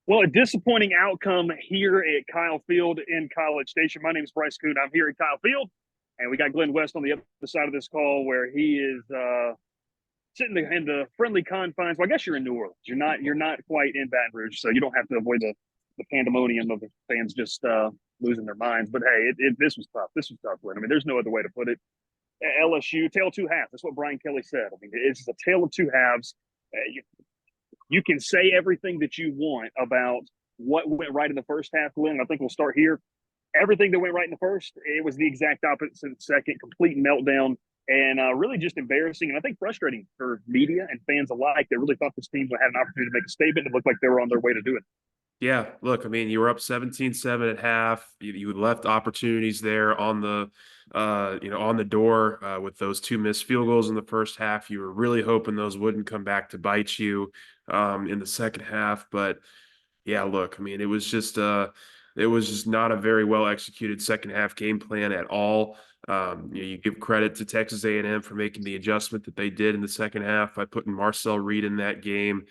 Well, a disappointing outcome here at Kyle Field in College Station. My name is Bryce Koon. I'm here at Kyle Field, and we got Glen West on the other side of this call where he is sitting in the friendly confines. Well, I guess you're in New Orleans. You're not quite in Baton Rouge, so you don't have to avoid the pandemonium of the fans just losing their minds. But hey, this was tough. This was tough, Glen. I mean, there's no other way to put it. LSU, tale of two halves. That's what Brian Kelly said. I mean, it's a tale of two halves. You can say everything that you want about what went right in the first half, Glenn. I think we'll start here. Everything that went right in the first, it was the exact opposite in the second, complete meltdown, and really just embarrassing. And I think frustrating for media and fans alike. They really thought this team would have an opportunity to make a statement. It looked like they were on their way to do it. Yeah, look, I mean, you were up 17-7 at half. You left opportunities there on the door with those two missed field goals in the first half. You were really hoping those wouldn't come back to bite you in the second half. But yeah, look, I mean, it was just not a very well executed second half game plan at all. You give credit to Texas A&M for making the adjustment that they did in the second half by putting Marcel Reed in that game.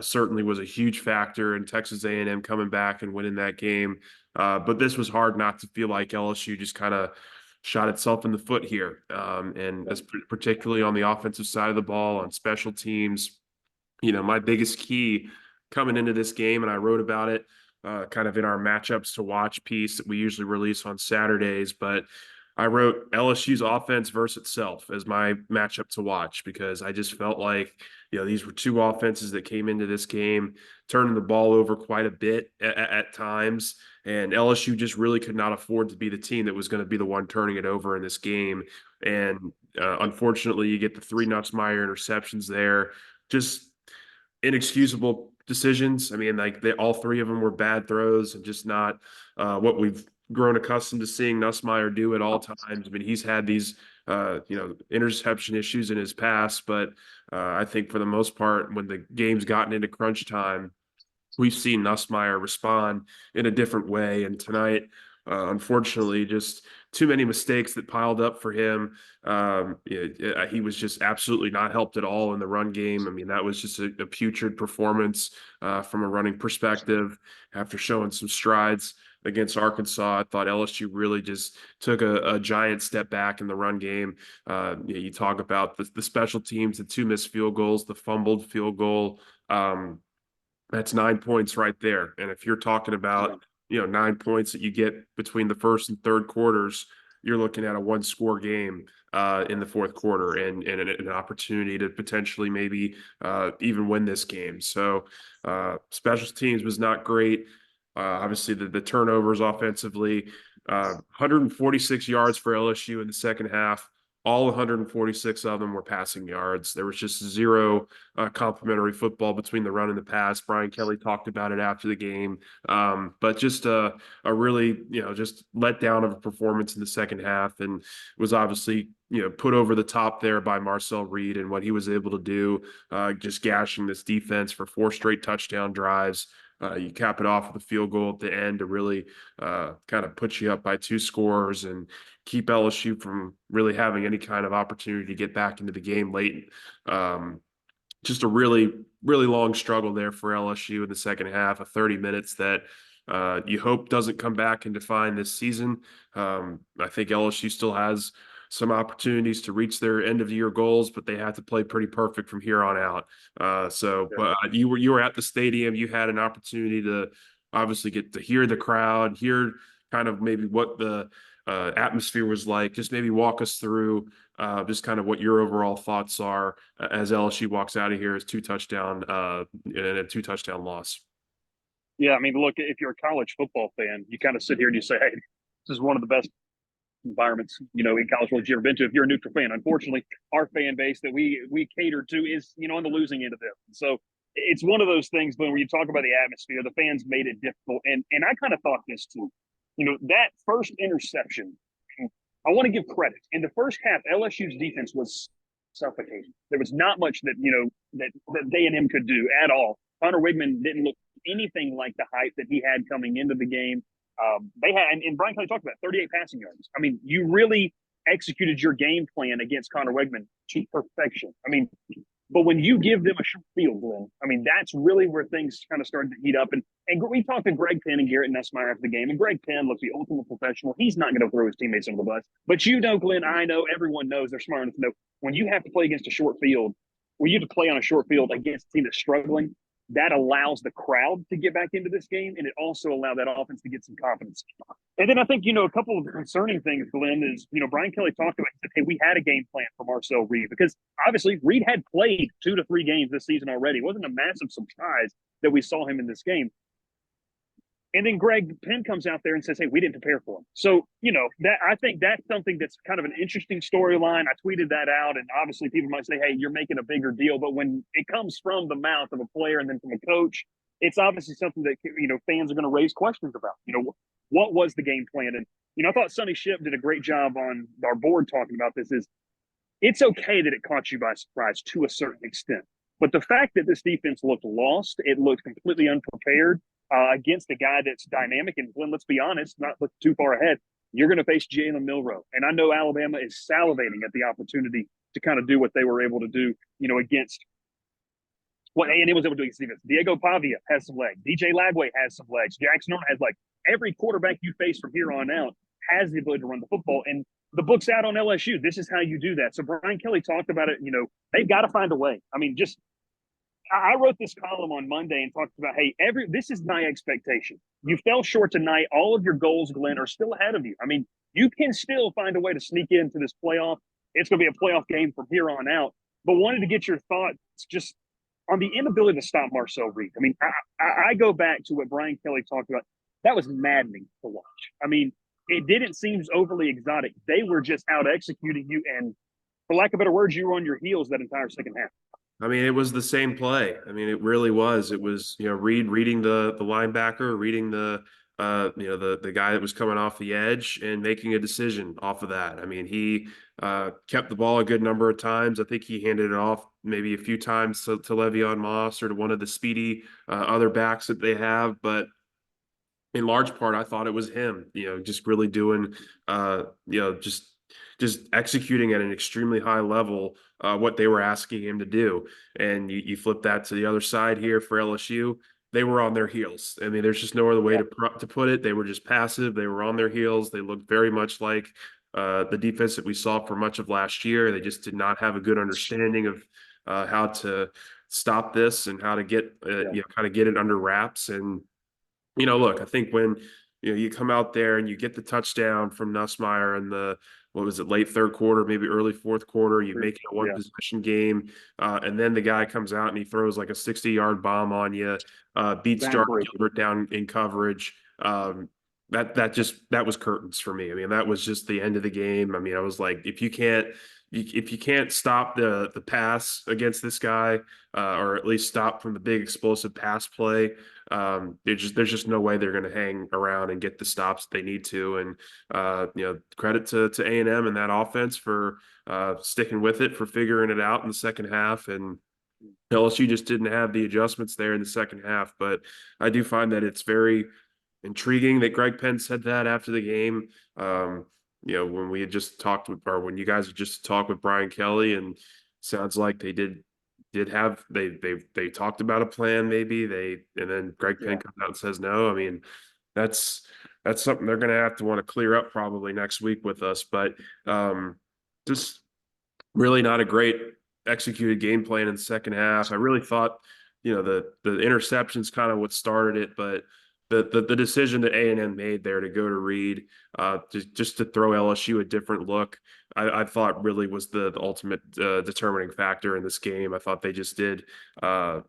Certainly was a huge factor in Texas A&M coming back and winning that game. But this was hard not to feel like LSU just kind of shot itself in the foot here. And as particularly on the offensive side of the ball, on special teams, my biggest key coming into this game, and I wrote about it kind of in our matchups to watch piece that we usually release on Saturdays, but I wrote LSU's offense versus itself as my matchup to watch because I just felt like, these were two offenses that came into this game turning the ball over quite a bit at times. And LSU just really could not afford to be the team that was going to be the one turning it over in this game. And unfortunately, you get the three Nutsmeyer interceptions there. Just inexcusable decisions. I mean, like all three of them were bad throws and just not what we've grown accustomed to seeing Nussmeier do at all times. I mean, he's had these interception issues in his past, but I think for the most part, when the game's gotten into crunch time, we've seen Nussmeier respond in a different way. And tonight, unfortunately, just too many mistakes that piled up for him. He was just absolutely not helped at all in the run game. I mean, that was just a putrid performance from a running perspective after showing some strides against Arkansas. I thought LSU really just took a giant step back in the run game. You talk about the special teams, the two missed field goals, the fumbled field goal. That's 9 points right there. And if you're talking about, 9 points that you get between the first and third quarters, you're looking at a one-score game in the fourth quarter and an opportunity to potentially maybe even win this game. So special teams was not great. Obviously, the turnovers offensively, 146 yards for LSU in the second half. All 146 of them were passing yards. There was just zero complementary football between the run and the pass. Brian Kelly talked about it after the game, but just a really just let down of a performance in the second half, and was obviously put over the top there by Marcel Reed and what he was able to do, just gashing this defense for 4 straight touchdown drives. You cap it off with a field goal at the end to really kind of put you up by 2 scores and keep LSU from really having any kind of opportunity to get back into the game late. Just a really, really long struggle there for LSU in the second half of 30 minutes that you hope doesn't come back and define this season. I think LSU still has some opportunities to reach their end of the year goals, but they have to play pretty perfect from here on out. But you were at the stadium. You had an opportunity to obviously get to hear the crowd, hear kind of maybe what the atmosphere was like. Just maybe walk us through just kind of what your overall thoughts are as LSU walks out of here as and a 2 touchdown loss. Yeah, I mean, look, if you're a college football fan, you kind of sit here and you say, hey, this is one of the best environments, in college football you've ever been to if you're a neutral fan. Unfortunately, our fan base that we cater to is, on the losing end of this. So it's one of those things, but when you talk about the atmosphere, the fans made it difficult. And I kind of thought this too. That first interception, I want to give credit. In the first half, LSU's defense was suffocating. There was not much that A&M could do at all. Connor Wigman didn't look anything like the hype that he had coming into the game. They had, and Brian Kelly talked about 38 passing yards. I mean, you really executed your game plan against Connor Wegman to perfection. I mean, But when you give them a short field, Glenn, I mean, that's really where things kind of started to heat up. And we talked to Greg Penn and Garrett Nussmeier after the game, and Greg Penn looks the ultimate professional. He's not going to throw his teammates under the bus. But you know, Glenn, I know, everyone knows, they're smart enough to know when you have to play against a short field, when you have to play on a short field against a team that's struggling, that allows the crowd to get back into this game, and it also allowed that offense to get some confidence. And then I think, a couple of concerning things, Glenn, is, Brian Kelly talked about, he said, hey, we had a game plan for Marcel Reed, because obviously Reed had played 2 to 3 games this season already. It wasn't a massive surprise that we saw him in this game. And then Greg Penn comes out there and says, hey, we didn't prepare for him. So, that I think that's something that's kind of an interesting storyline. I tweeted that out, and obviously people might say, hey, you're making a bigger deal. But when it comes from the mouth of a player and then from a coach, it's obviously something that, fans are going to raise questions about. What was the game plan? And, I thought Sonny Shipp did a great job on our board talking about this. Is it's okay that it caught you by surprise to a certain extent. But the fact that this defense looked lost, it looked completely unprepared against a guy that's dynamic. And Glenn, let's be honest, not look too far ahead, you're going to face Jalen Milroe. And I know Alabama is salivating at the opportunity to kind of do what they were able to do, against what A&M was able to do against defense. Diego Pavia has some legs. DJ Lagway has some legs. Jackson Norton has legs. Every quarterback you face from here on out has the ability to run the football. And the book's out on LSU. This is how you do that. So Brian Kelly talked about it. They've got to find a way. I mean, I wrote this column on Monday and talked about, hey, this is my expectation. You fell short tonight. All of your goals, Glenn, are still ahead of you. I mean, you can still find a way to sneak into this playoff. It's going to be a playoff game from here on out. But wanted to get your thoughts just on the inability to stop Marcel Reed. I mean, I go back to what Brian Kelly talked about. That was maddening to watch. I mean, it didn't seem overly exotic. They were just out executing you. And for lack of better words, you were on your heels that entire second half. I mean, it was the same play. I mean, it really was. It was, Reed reading the linebacker, reading the guy that was coming off the edge and making a decision off of that. I mean, he kept the ball a good number of times. I think he handed it off maybe a few times to Le'Veon Moss or to one of the speedy other backs that they have. But in large part, I thought it was him, just really doing, just executing at an extremely high level what they were asking him to do. And you flip that to the other side here for LSU. They were on their heels. I mean, there's just no other way to put it. They were just passive. They were on their heels. They looked very much like the defense that we saw for much of last year. They just did not have a good understanding of how to stop this and how to get kind of get it under wraps. And look, I think when you come out there and you get the touchdown from Nussmeier in the late third quarter, maybe early fourth quarter, you make it a one possession game, and then the guy comes out and he throws like a 60-yard bomb on you, beats Jarvis Gilbert down in coverage. That was curtains for me. I mean, that was just the end of the game. I mean, I was like, if you can't stop the pass against this guy, or at least stop from the big explosive pass play, there's just no way they're going to hang around and get the stops they need to. And credit to A&M and that offense for sticking with it, for figuring it out in the second half. And LSU just didn't have the adjustments there in the second half. But I do find that it's very intriguing that Greg Penn said that after the game. When we had just talked with, or when you guys had just talked with Brian Kelly, and sounds like they did have they talked about a plan, maybe and then Greg Penn comes out and says no. I mean, that's something they're going to have to want to clear up probably next week with us. But just really not a great executed game plan in the second half. I really thought the interceptions kind of what started it, but the decision that A&M made there to go to Reed, just to throw LSU a different look, I thought really was the ultimate determining factor in this game. I thought they just did a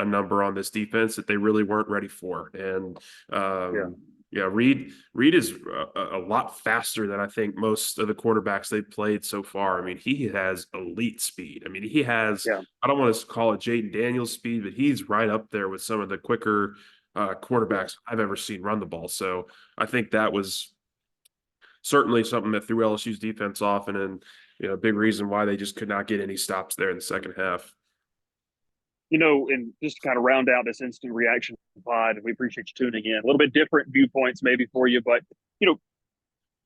number on this defense that they really weren't ready for. And Reed is a lot faster than I think most of the quarterbacks they've played so far. I mean, he has elite speed. I mean, he has, I don't want to call it Jaden Daniels speed, but he's right up there with some of the quicker quarterbacks I've ever seen run the ball. So I think that was certainly something that threw LSU's defense off, and a big reason why they just could not get any stops there in the second half. And just to kind of round out this instant reaction pod, we appreciate you tuning in. A little bit different viewpoints maybe for you, but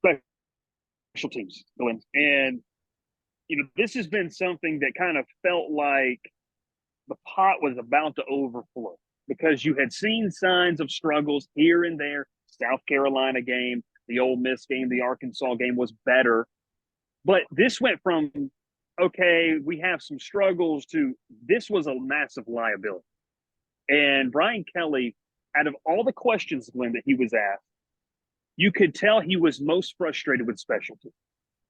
special teams, Glenn. And this has been something that kind of felt like the pot was about to overflow because you had seen signs of struggles here and there. South Carolina game, the Ole Miss game, the Arkansas game was better. But this went from, okay, we have some struggles to this was a massive liability. And Brian Kelly, out of all the questions, Glenn, that he was asked, you could tell he was most frustrated with special teams.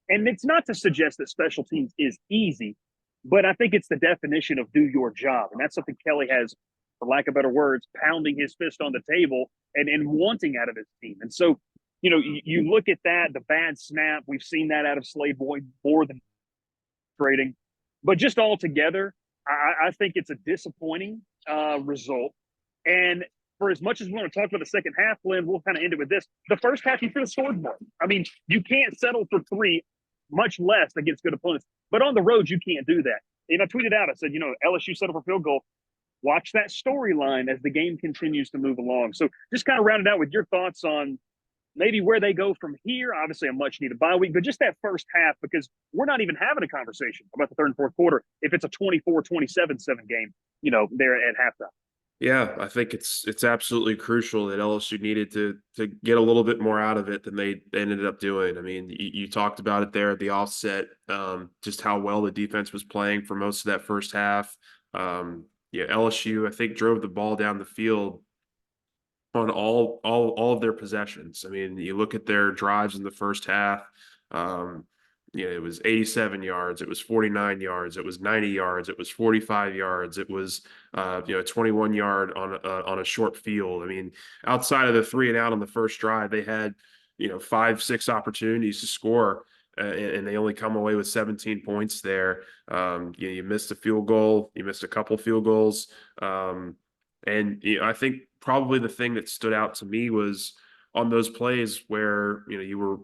And it's not to suggest that special teams is easy, but I think it's the definition of do your job. And that's something Kelly has, for lack of better words, pounding his fist on the table and wanting out of his team. And so, you look at that, the bad snap, we've seen that out of Slade Boyd more than trading. But just altogether, I think it's a disappointing result. And for as much as we want to talk about the second half, Glenn, we'll kind of end it with this. The first half, you could have scored more. I mean, you can't settle for three, much less against good opponents. But on the road, you can't do that. And I tweeted out, I said, LSU settled for field goal. Watch that storyline as the game continues to move along. So just kind of round it out with your thoughts on maybe where they go from here. Obviously, a much-needed bye week, but just that first half, because we're not even having a conversation about the third and fourth quarter if it's a 24-27-7 game, there at halftime. Yeah, I think it's absolutely crucial that LSU needed to get a little bit more out of it than they ended up doing. I mean, you talked about it there at the offset, just how well the defense was playing for most of that first half. LSU, I think, drove the ball down the field on all of their possessions. I mean, you look at their drives in the first half. It was 87 yards, it was 49 yards, it was 90 yards, it was 45 yards, it was 21 yard on a short field. I mean, outside of the 3 and out on the first drive, they had 5-6 opportunities to score, and they only come away with 17 points there. You missed a field goal, you missed a couple field goals, and I think probably the thing that stood out to me was on those plays where you were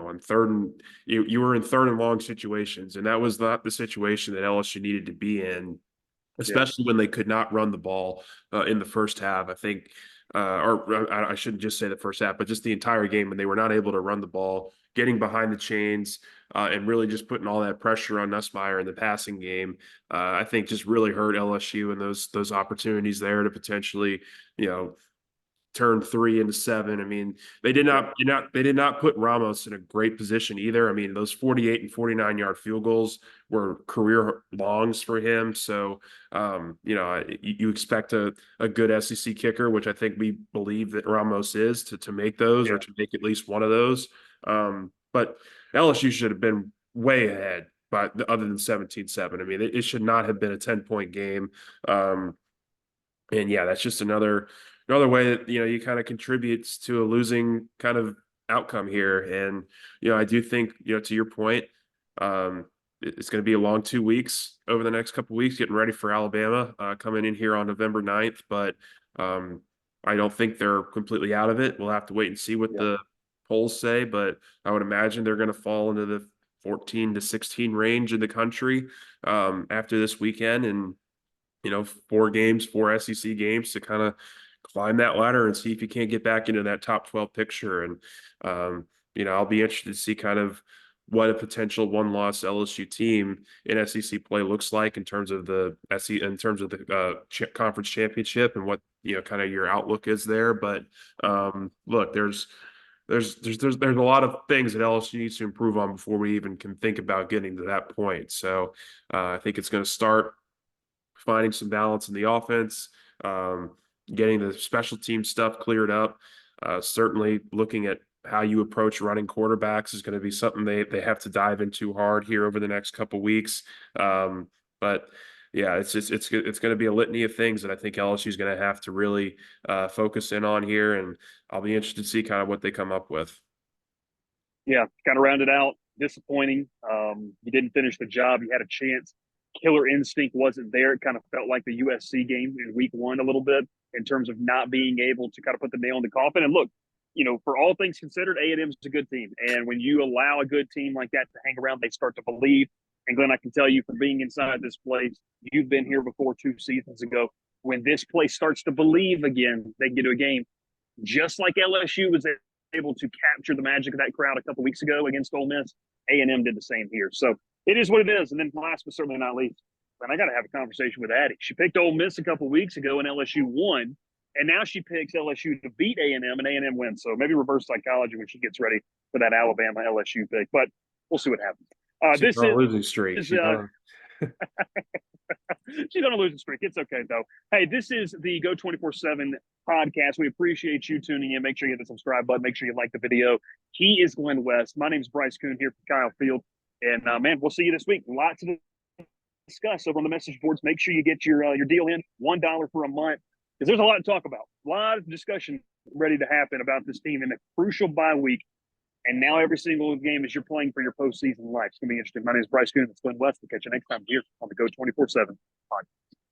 on third and you were in third and long situations, and that was not the situation that LSU needed to be in, especially when they could not run the ball in the first half. I think, or I shouldn't just say the first half, but just the entire game when they were not able to run the ball, getting behind the chains, and really just putting all that pressure on Nussmeier in the passing game. I think just really hurt LSU and those opportunities there to potentially turn 3 into 7. I mean, they did not put Ramos in a great position either. I mean, those 48 and 49 yard field goals were career longs for him. So, you expect a good SEC kicker, which I think we believe that Ramos is, to make those or to make at least one of those. But LSU should have been way ahead, but other than 17-7. I mean, it should not have been a 10-point game. And yeah, that's just another way that you kind of contributes to a losing kind of outcome here. And I do think to your point, it's going to be a long 2 weeks over the next couple of weeks, getting ready for Alabama coming in here on November 9th. But I don't think they're completely out of it. We'll have to wait and see what the polls say, but I would imagine they're going to fall into the 14 to 16 range in the country after this weekend, and 4 games, 4 SEC games to kind of climb that ladder and see if you can't get back into that top 12 picture. And I'll be interested to see kind of what a potential one-loss LSU team in SEC play looks like in terms of the conference championship, and what kind of your outlook is there. But look, there's a lot of things that LSU needs to improve on before we even can think about getting to that point. So I think it's going to start finding some balance in the offense, getting the special team stuff cleared up. Certainly looking at how you approach running quarterbacks is going to be something they have to dive into hard here over the next couple weeks. But yeah, it's going to be a litany of things that I think LSU is going to have to really focus in on here, and I'll be interested to see kind of what they come up with. Yeah, kind of rounded out. Disappointing. You didn't finish the job. You had a chance. Killer instinct wasn't there. It kind of felt like the USC game in week 1 a little bit in terms of not being able to kind of put the nail in the coffin. And look, for all things considered, A&M is a good team. And when you allow a good team like that to hang around, they start to believe. And Glenn, I can tell you from being inside this place, you've been here before 2 seasons ago. When this place starts to believe again, they get to a game. Just like LSU was able to capture the magic of that crowd a couple weeks ago against Ole Miss, A&M did the same here. So it is what it is. And then last but certainly not least, And I got to have a conversation with Addie. She picked Ole Miss a couple weeks ago, and LSU won. And now she picks LSU to beat A&M, and A&M wins. So maybe reverse psychology when she gets ready for that Alabama LSU pick. But we'll see what happens. She's on a losing streak. She's on a losing streak. It's okay, though. Hey, this is the Go 24/7 podcast. We appreciate you tuning in. Make sure you hit the subscribe button. Make sure you like the video. He is Glen West. My name is Bryce Koon here from Kyle Field. And, man, we'll see you this week. Lots to discuss over on the message boards. Make sure you get your deal in, $1 for a month, because there's a lot to talk about. A lot of discussion ready to happen about this team in a crucial bye week. And now every single game is you're playing for your postseason life. It's going to be interesting. My name is Bryce Koon. It's Glen West. We'll catch you next time here on the Go 24/7 podcast.